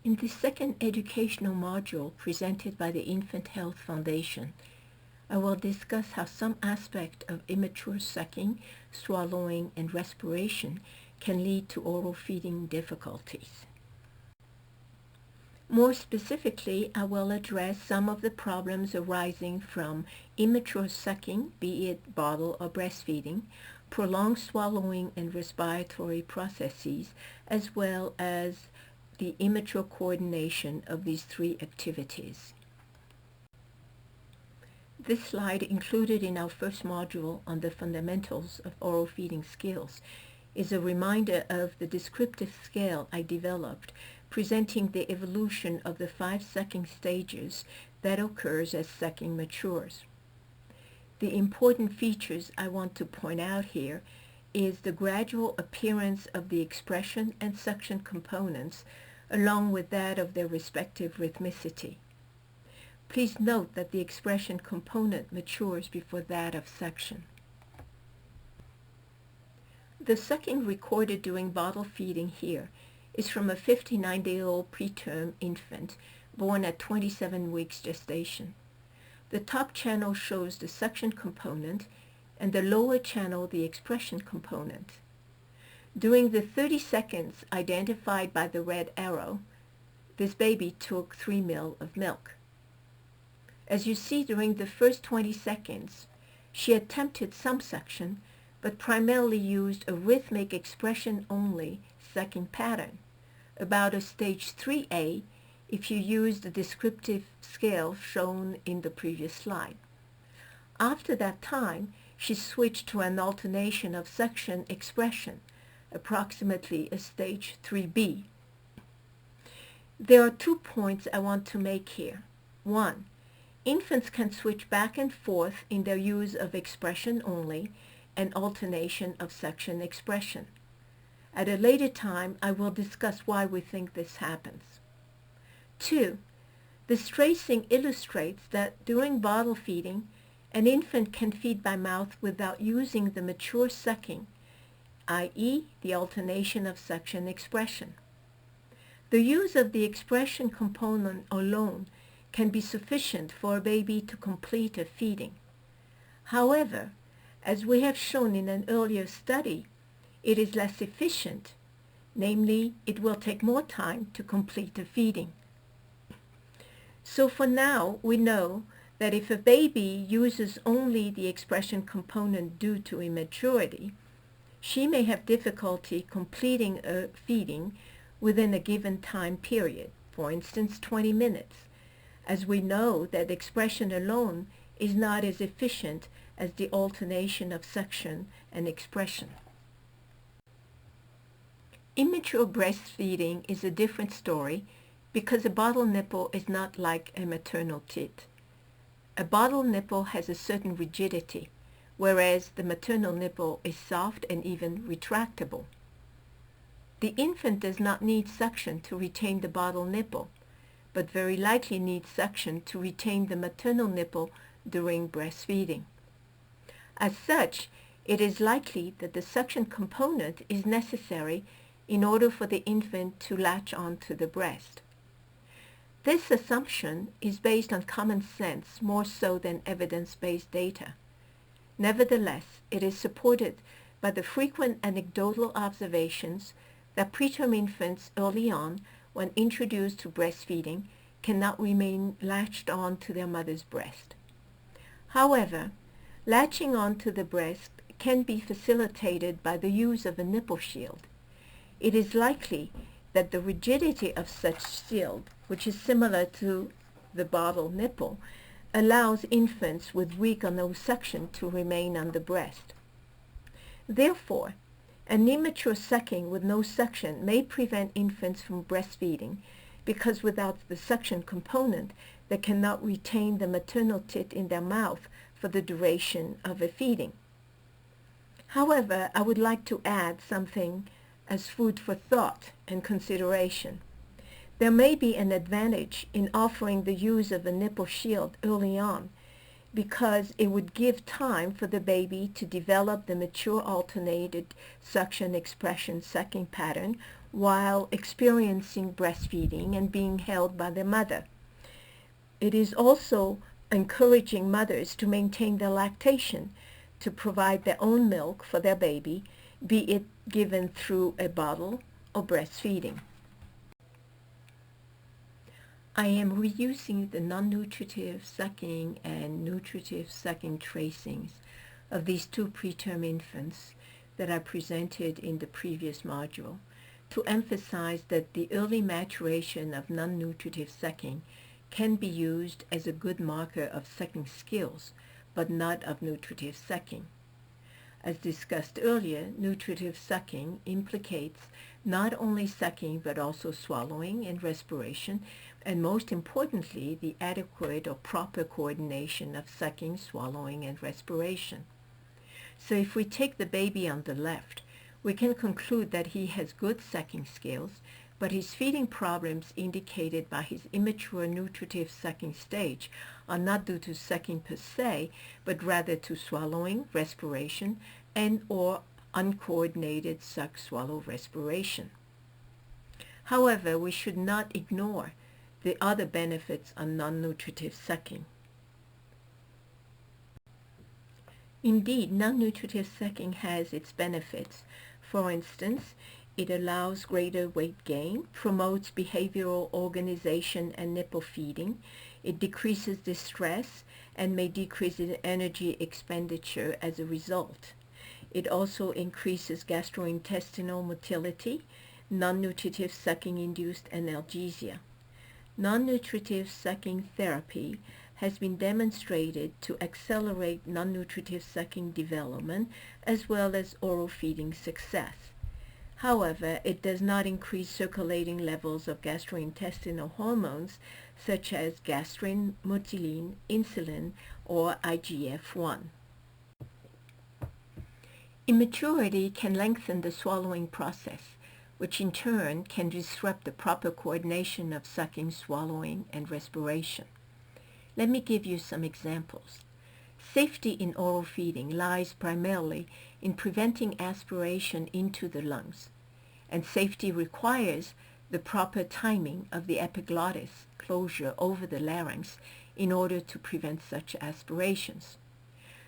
In the second educational module presented by the Infant Health Foundation, I will discuss how some aspect of immature sucking, swallowing, and respiration can lead to oral feeding difficulties. More specifically, I will address some of the problems arising from immature sucking, be it bottle or breastfeeding, prolonged swallowing and respiratory processes, as well as the immature coordination of these three activities. This slide, included in our first module on the fundamentals of oral feeding skills, is a reminder of the descriptive scale I developed, presenting the evolution of the 5 sucking stages that occurs as sucking matures. The important features I want to point out here is the gradual appearance of the expression and suction components, along with that of their respective rhythmicity. Please note that the expression component matures before that of suction. The sucking recorded during bottle feeding here is from a 59-day-old preterm infant born at 27 weeks gestation. The top channel shows the suction component and the lower channel the expression component. During the 30 seconds identified by the red arrow, this baby took 3 ml of milk. As you see, during the first 20 seconds, she attempted some suction, but primarily used a rhythmic expression-only sucking pattern, about a stage 3A if you use the descriptive scale shown in the previous slide. After that time, she switched to an alternation of suction expression, approximately a stage 3B. There are 2 points I want to make here. 1. Infants can switch back and forth in their use of expression only and alternation of suction expression. At a later time, I will discuss why we think this happens. 2. This tracing illustrates that during bottle feeding, an infant can feed by mouth without using the mature sucking, i.e., the alternation of suction expression. The use of the expression component alone can be sufficient for a baby to complete a feeding. However, as we have shown in an earlier study, it is less efficient, namely, it will take more time to complete a feeding. So for now, we know that if a baby uses only the expression component due to immaturity, she may have difficulty completing a feeding within a given time period, for instance 20 minutes, as we know that expression alone is not as efficient as the alternation of suction and expression. Immature breastfeeding is a different story because a bottle nipple is not like a maternal tit. A bottle nipple has a certain rigidity, whereas the maternal nipple is soft and even retractable. The infant does not need suction to retain the bottle nipple, but very likely needs suction to retain the maternal nipple during breastfeeding. As such, it is likely that the suction component is necessary in order for the infant to latch onto the breast. This assumption is based on common sense more so than evidence-based data. Nevertheless, it is supported by the frequent anecdotal observations that preterm infants early on, when introduced to breastfeeding, cannot remain latched on to their mother's breast. However, latching onto the breast can be facilitated by the use of a nipple shield. It is likely that the rigidity of such shield, which is similar to the bottle nipple, allows infants with weak or no suction to remain on the breast. Therefore, an immature sucking with no suction may prevent infants from breastfeeding because without the suction component, they cannot retain the maternal tit in their mouth for the duration of a feeding. However, I would like to add something as food for thought and consideration. There may be an advantage in offering the use of a nipple shield early on, because it would give time for the baby to develop the mature alternated suction expression sucking pattern while experiencing breastfeeding and being held by the mother. It is also encouraging mothers to maintain their lactation, to provide their own milk for their baby, be it given through a bottle or breastfeeding. I am reusing the non-nutritive sucking and nutritive sucking tracings of these two preterm infants that I presented in the previous module to emphasize that the early maturation of non-nutritive sucking can be used as a good marker of sucking skills, but not of nutritive sucking. As discussed earlier, nutritive sucking implicates not only sucking but also swallowing and respiration, and most importantly, the adequate or proper coordination of sucking, swallowing, and respiration. So if we take the baby on the left, we can conclude that he has good sucking skills, but his feeding problems indicated by his immature nutritive sucking stage are not due to sucking per se, but rather to swallowing, respiration, and or uncoordinated suck-swallow respiration. However, we should not ignore the other benefits of non-nutritive sucking. Indeed, non-nutritive sucking has its benefits. For instance, it allows greater weight gain, promotes behavioral organization and nipple feeding. It decreases distress and may decrease energy expenditure as a result. It also increases gastrointestinal motility, non-nutritive sucking-induced analgesia. Non-nutritive sucking therapy has been demonstrated to accelerate non-nutritive sucking development as well as oral feeding success. However, it does not increase circulating levels of gastrointestinal hormones such as gastrin, mutilin, insulin, or IGF-1. Immaturity can lengthen the swallowing process, which in turn can disrupt the proper coordination of sucking, swallowing, and respiration. Let me give you some examples. Safety in oral feeding lies primarily in preventing aspiration into the lungs, and safety requires the proper timing of the epiglottis closure over the larynx in order to prevent such aspirations.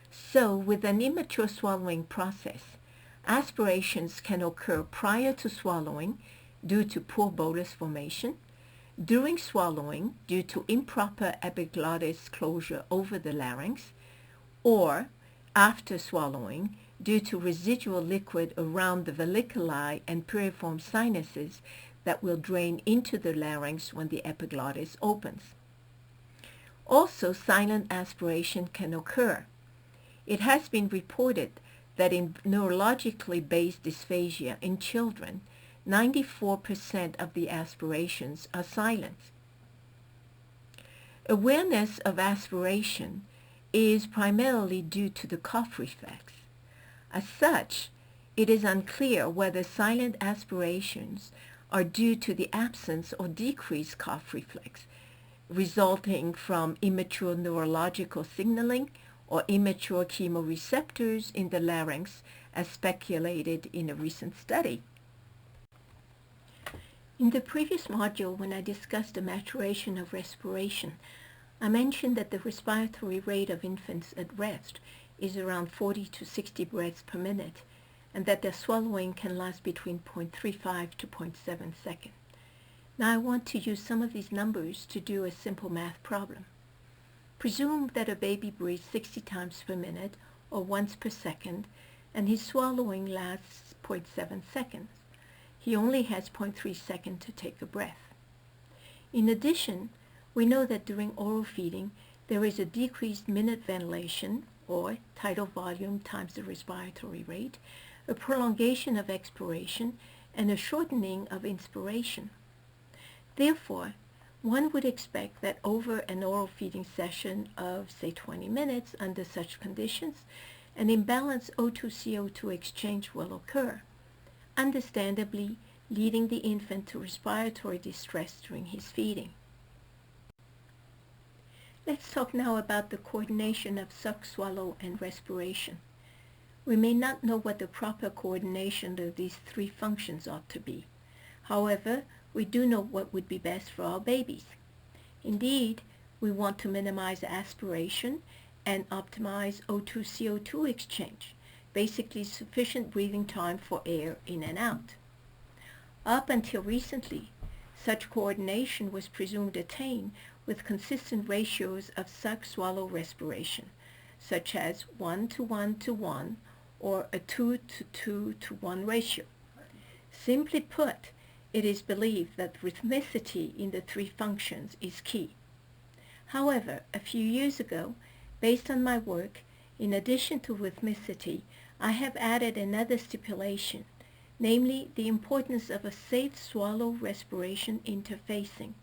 So, with an immature swallowing process, aspirations can occur prior to swallowing due to poor bolus formation, during swallowing due to improper epiglottis closure over the larynx, or after swallowing due to residual liquid around the valleculi and piriform sinuses that will drain into the larynx when the epiglottis opens. Also, silent aspiration can occur. It has been reported that in neurologically based dysphagia in children, 94% of the aspirations are silent. Awareness of aspiration is primarily due to the cough reflex. As such, it is unclear whether silent aspirations are due to the absence or decreased cough reflex, resulting from immature neurological signaling or immature chemoreceptors in the larynx, as speculated in a recent study. In the previous module, when I discussed the maturation of respiration, I mentioned that the respiratory rate of infants at rest is around 40 to 60 breaths per minute, and that their swallowing can last between 0.35 to 0.7 seconds. Now I want to use some of these numbers to do a simple math problem. Presume that a baby breathes 60 times per minute, or once per second, and his swallowing lasts 0.7 seconds. He only has 0.3 seconds to take a breath. In addition, we know that during oral feeding, there is a decreased minute ventilation, or tidal volume times the respiratory rate, a prolongation of expiration, and a shortening of inspiration. Therefore, one would expect that over an oral feeding session of, say, 20 minutes under such conditions, an imbalanced O2-CO2 exchange will occur, understandably leading the infant to respiratory distress during his feeding. Let's talk now about the coordination of suck, swallow, and respiration. We may not know what the proper coordination of these three functions ought to be. However, we do know what would be best for our babies. Indeed, we want to minimize aspiration and optimize O2-CO2 exchange, basically sufficient breathing time for air in and out. Up until recently, such coordination was presumed attained with consistent ratios of suck-swallow respiration, such as 1:1:1 or a 2:2:1 ratio. Simply put, it is believed that rhythmicity in the three functions is key. However, a few years ago, based on my work, in addition to rhythmicity, I have added another stipulation, namely the importance of a safe swallow respiration interfacing.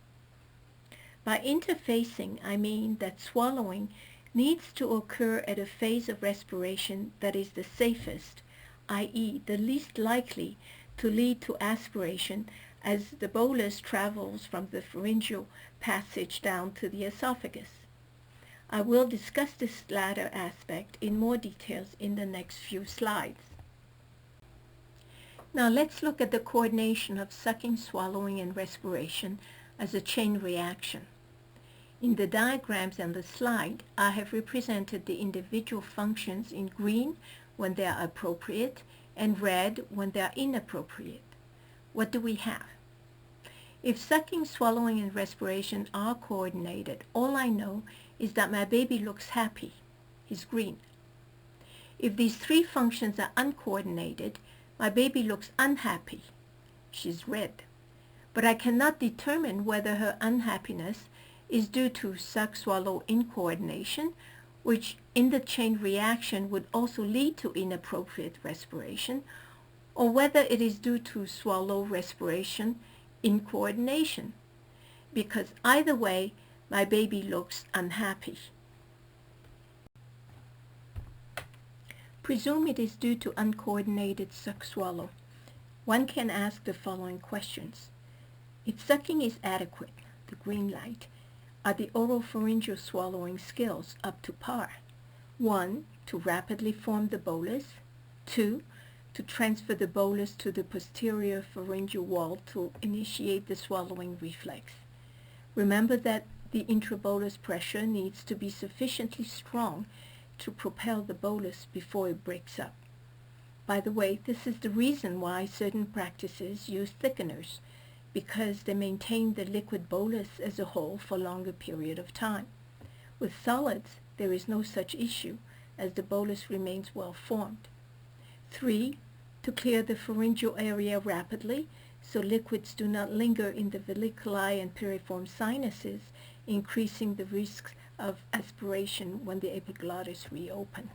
By interfacing, I mean that swallowing needs to occur at a phase of respiration that is the safest, i.e. the least likely to lead to aspiration as the bolus travels from the pharyngeal passage down to the esophagus. I will discuss this latter aspect in more details in the next few slides. Now let's look at the coordination of sucking, swallowing, and respiration as a chain reaction. In the diagrams on the slide, I have represented the individual functions in green when they are appropriate and red when they are inappropriate. What do we have? If sucking, swallowing, and respiration are coordinated, all I know is that my baby looks happy. He's green. If these three functions are uncoordinated, my baby looks unhappy. She's red. But I cannot determine whether her unhappiness is due to suck-swallow incoordination, which in the chain reaction would also lead to inappropriate respiration, or whether it is due to swallow respiration incoordination, because either way, my baby looks unhappy. Presume it is due to uncoordinated suck-swallow. One can ask the following questions. If sucking is adequate, the green light, are the oropharyngeal swallowing skills up to par? 1. To rapidly form the bolus. 2. To transfer the bolus to the posterior pharyngeal wall to initiate the swallowing reflex. Remember that the intrabolus pressure needs to be sufficiently strong to propel the bolus before it breaks up. By the way, this is the reason why certain practices use thickeners, because they maintain the liquid bolus as a whole for a longer period of time. With solids, there is no such issue, as the bolus remains well formed. 3. To clear the pharyngeal area rapidly, so liquids do not linger in the valleculi and piriform sinuses, increasing the risk of aspiration when the epiglottis reopen.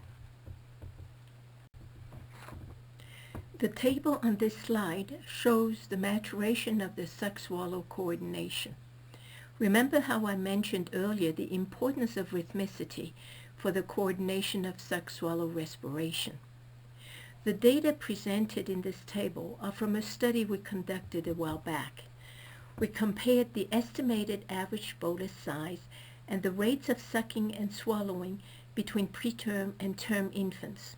The table on this slide shows the maturation of the suck-swallow coordination. Remember how I mentioned earlier the importance of rhythmicity for the coordination of suck-swallow respiration. The data presented in this table are from a study we conducted a while back. We compared the estimated average bolus size and the rates of sucking and swallowing between preterm and term infants.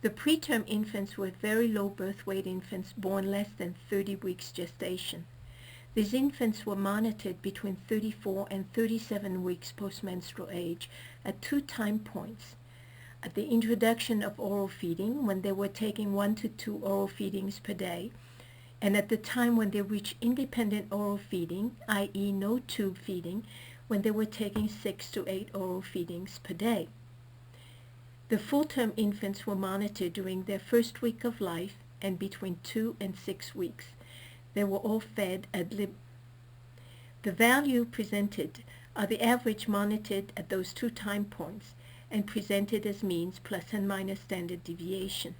The preterm infants were very low birth weight infants born less than 30 weeks gestation. These infants were monitored between 34 and 37 weeks postmenstrual age at 2 time points. At the introduction of oral feeding, when they were taking 1 to 2 oral feedings per day, and at the time when they reached independent oral feeding, i.e. no tube feeding, when they were taking 6 to 8 oral feedings per day. The full-term infants were monitored during their first week of life and between 2 and 6 weeks. They were all fed ad lib. The value presented are the average monitored at those 2 time points and presented as means plus and minus standard deviation.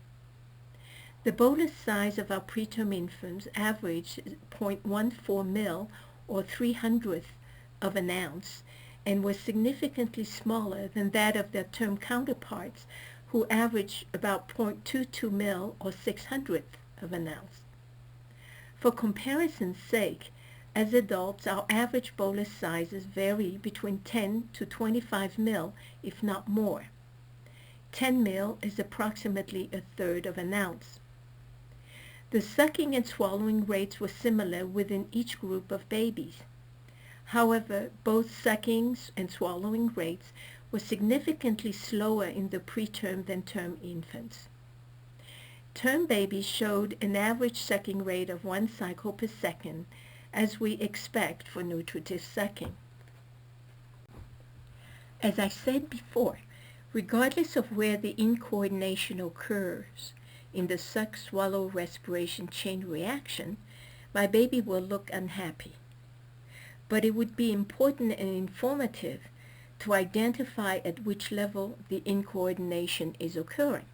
The bolus size of our preterm infants averaged 0.14 mil or 3/100th of an ounce, and was significantly smaller than that of their term counterparts, who averaged about 0.22 mil or 6/100th of an ounce. For comparison's sake, As adults, our average bolus sizes vary between 10 to 25 ml, if not more. 10 ml is approximately a third of an ounce. The sucking and swallowing rates were similar within each group of babies. However, both sucking and swallowing rates were significantly slower in the preterm than term infants. Term babies showed an average sucking rate of 1 cycle per second, as we expect for nutritive sucking. As I said before, regardless of where the incoordination occurs in the suck-swallow-respiration chain reaction, my baby will look unhappy. But it would be important and informative to identify at which level the incoordination is occurring.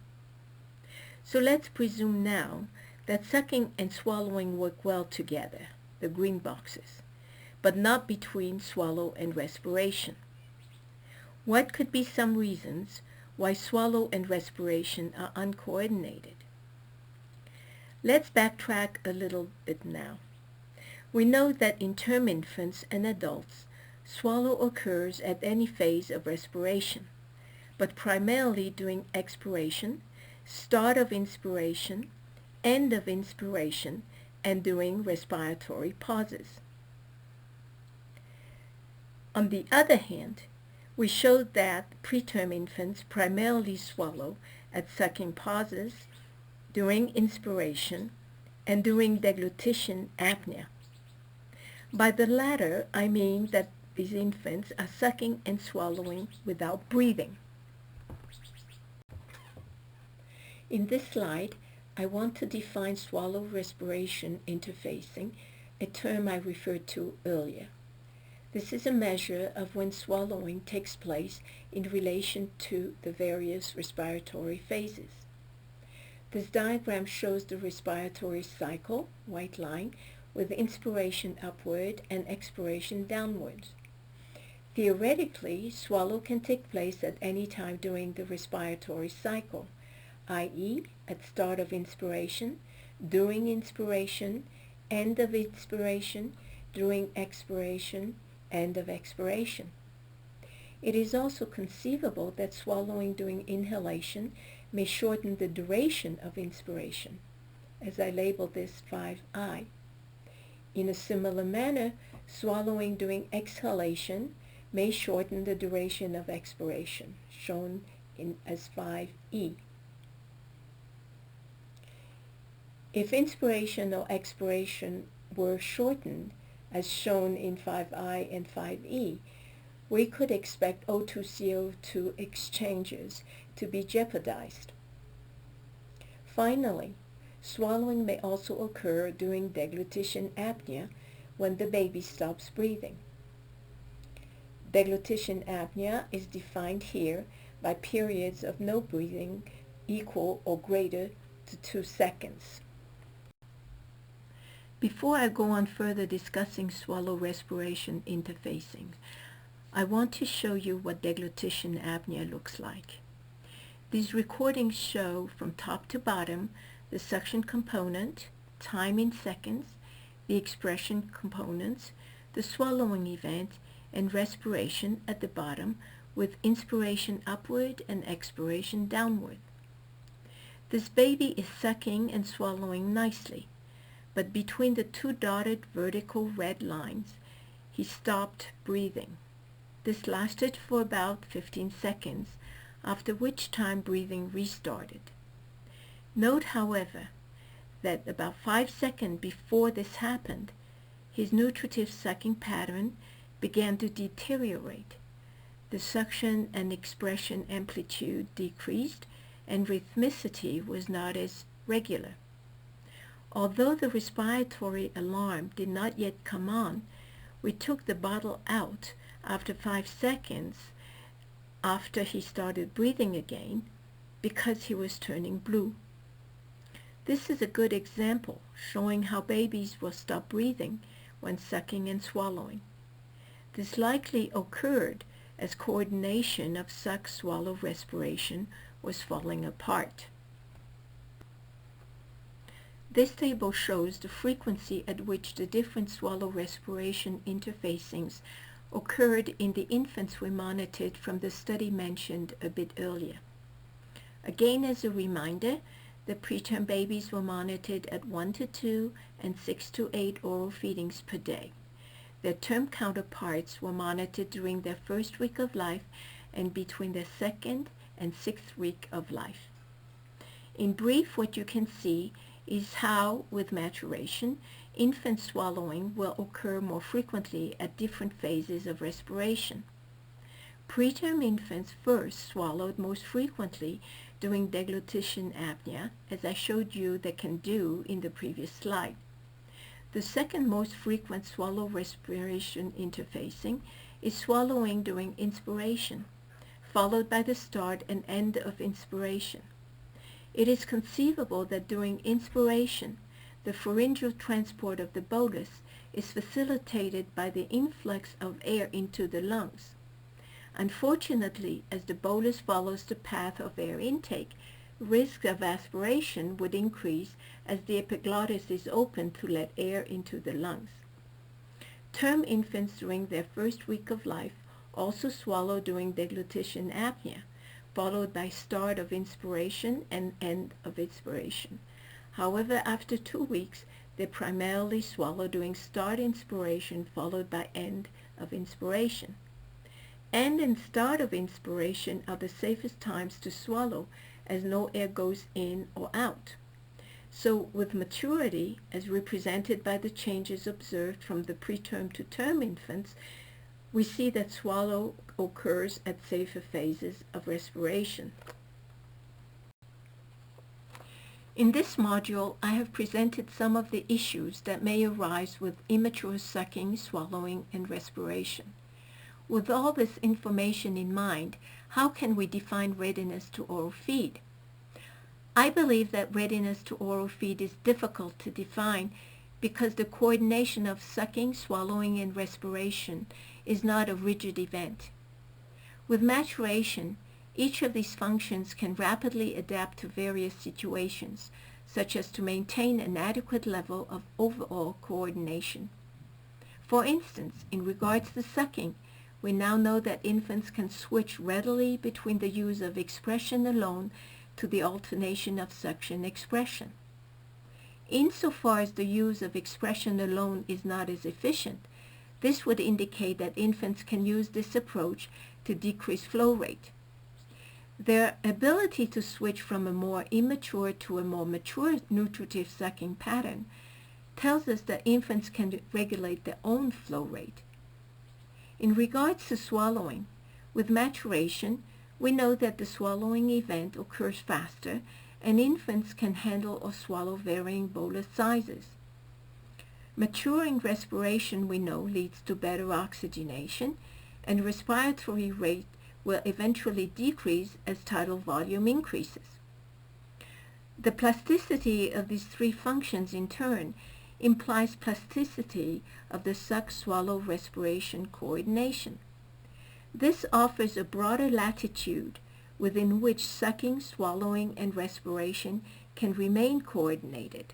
So let's presume now that sucking and swallowing work well together, the green boxes, but not between swallow and respiration. What could be some reasons why swallow and respiration are uncoordinated? Let's backtrack a little bit now. We know that in term infants and adults, swallow occurs at any phase of respiration, but primarily during expiration, start of inspiration, end of inspiration, and during respiratory pauses. On the other hand, we showed that preterm infants primarily swallow at sucking pauses, during inspiration, and during deglutition apnea. By the latter, I mean that these infants are sucking and swallowing without breathing. In this slide, I want to define swallow-respiration interfacing, a term I referred to earlier. This is a measure of when swallowing takes place in relation to the various respiratory phases. This diagram shows the respiratory cycle, white line, with inspiration upward and expiration downwards. Theoretically, swallow can take place at any time during the respiratory cycle, i.e., at start of inspiration, during inspiration, end of inspiration, during expiration, end of expiration. It is also conceivable that swallowing during inhalation may shorten the duration of inspiration, as I label this 5I. In a similar manner, swallowing during exhalation may shorten the duration of expiration, shown as 5E. If inspiration or expiration were shortened, as shown in 5I and 5E, we could expect O2-CO2 exchanges to be jeopardized. Finally, swallowing may also occur during deglutition apnea when the baby stops breathing. Deglutition apnea is defined here by periods of no breathing equal or greater to 2 seconds. Before I go on further discussing swallow respiration interfacing, I want to show you what deglutition apnea looks like. These recordings show from top to bottom the suction component, time in seconds, the expression components, the swallowing event, and respiration at the bottom with inspiration upward and expiration downward. This baby is sucking and swallowing nicely, but between the two dotted vertical red lines, he stopped breathing. This lasted for about 15 seconds, after which time breathing restarted. Note, however, that about 5 seconds before this happened, his nutritive sucking pattern began to deteriorate. The suction and expression amplitude decreased, and rhythmicity was not as regular. Although the respiratory alarm did not yet come on, we took the bottle out after 5 seconds after he started breathing again because he was turning blue. This is a good example showing how babies will stop breathing when sucking and swallowing. This likely occurred as coordination of suck-swallow respiration was falling apart. This table shows the frequency at which the different swallow-respiration interfacings occurred in the infants we monitored from the study mentioned a bit earlier. Again, as a reminder, the preterm babies were monitored at 1 to 2 and 6 to 8 oral feedings per day. Their term counterparts were monitored during their first week of life and between their second and sixth week of life. In brief, what you can see is how, with maturation, infant swallowing will occur more frequently at different phases of respiration. Preterm infants first swallowed most frequently during deglutition apnea, as I showed you they can do in the previous slide. The second most frequent swallow-respiration interfacing is swallowing during inspiration, followed by the start and end of inspiration. It is conceivable that during inspiration, the pharyngeal transport of the bolus is facilitated by the influx of air into the lungs. Unfortunately, as the bolus follows the path of air intake, risk of aspiration would increase as the epiglottis is open to let air into the lungs. Term infants during their first week of life also swallow during deglutition apnea, followed by start of inspiration and end of expiration. However, after 2 weeks, they primarily swallow during start inspiration followed by end of inspiration. End and start of inspiration are the safest times to swallow, as no air goes in or out. So with maturity, as represented by the changes observed from the preterm to term infants, we see that swallow occurs at safer phases of respiration. In this module, I have presented some of the issues that may arise with immature sucking, swallowing, and respiration. With all this information in mind, how can we define readiness to oral feed? I believe that readiness to oral feed is difficult to define because the coordination of sucking, swallowing, and respiration is not a rigid event. With maturation, each of these functions can rapidly adapt to various situations, such as to maintain an adequate level of overall coordination. For instance, in regards to sucking, we now know that infants can switch readily between the use of expression alone to the alternation of suction expression. Insofar as the use of expression alone is not as efficient, this would indicate that infants can use this approach to decrease flow rate. Their ability to switch from a more immature to a more mature nutritive sucking pattern tells us that infants can regulate their own flow rate. In regards to swallowing, with maturation, we know that the swallowing event occurs faster and infants can handle or swallow varying bolus sizes. Maturing respiration, we know, leads to better oxygenation, and respiratory rate will eventually decrease as tidal volume increases. The plasticity of these three functions in turn implies plasticity of the suck-swallow-respiration coordination. This offers a broader latitude within which sucking, swallowing, and respiration can remain coordinated.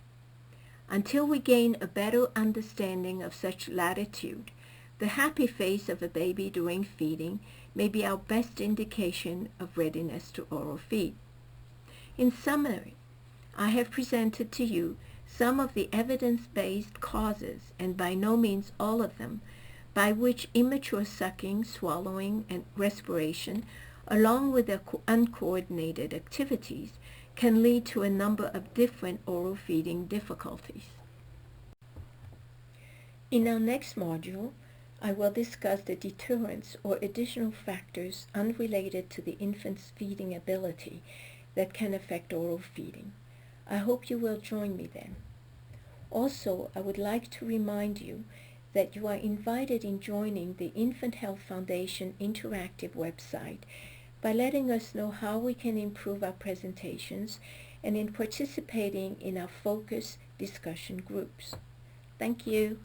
Until we gain a better understanding of such latitude, the happy face of a baby during feeding may be our best indication of readiness to oral feed. In summary, I have presented to you some of the evidence-based causes, and by no means all of them, by which immature sucking, swallowing, and respiration, along with their uncoordinated activities, can lead to a number of different oral feeding difficulties. In our next module, I will discuss the deterrents or additional factors unrelated to the infant's feeding ability that can affect oral feeding. I hope you will join me then. Also, I would like to remind you that you are invited in joining the Infant Health Foundation interactive website by letting us know how we can improve our presentations and in participating in our focus discussion groups. Thank you.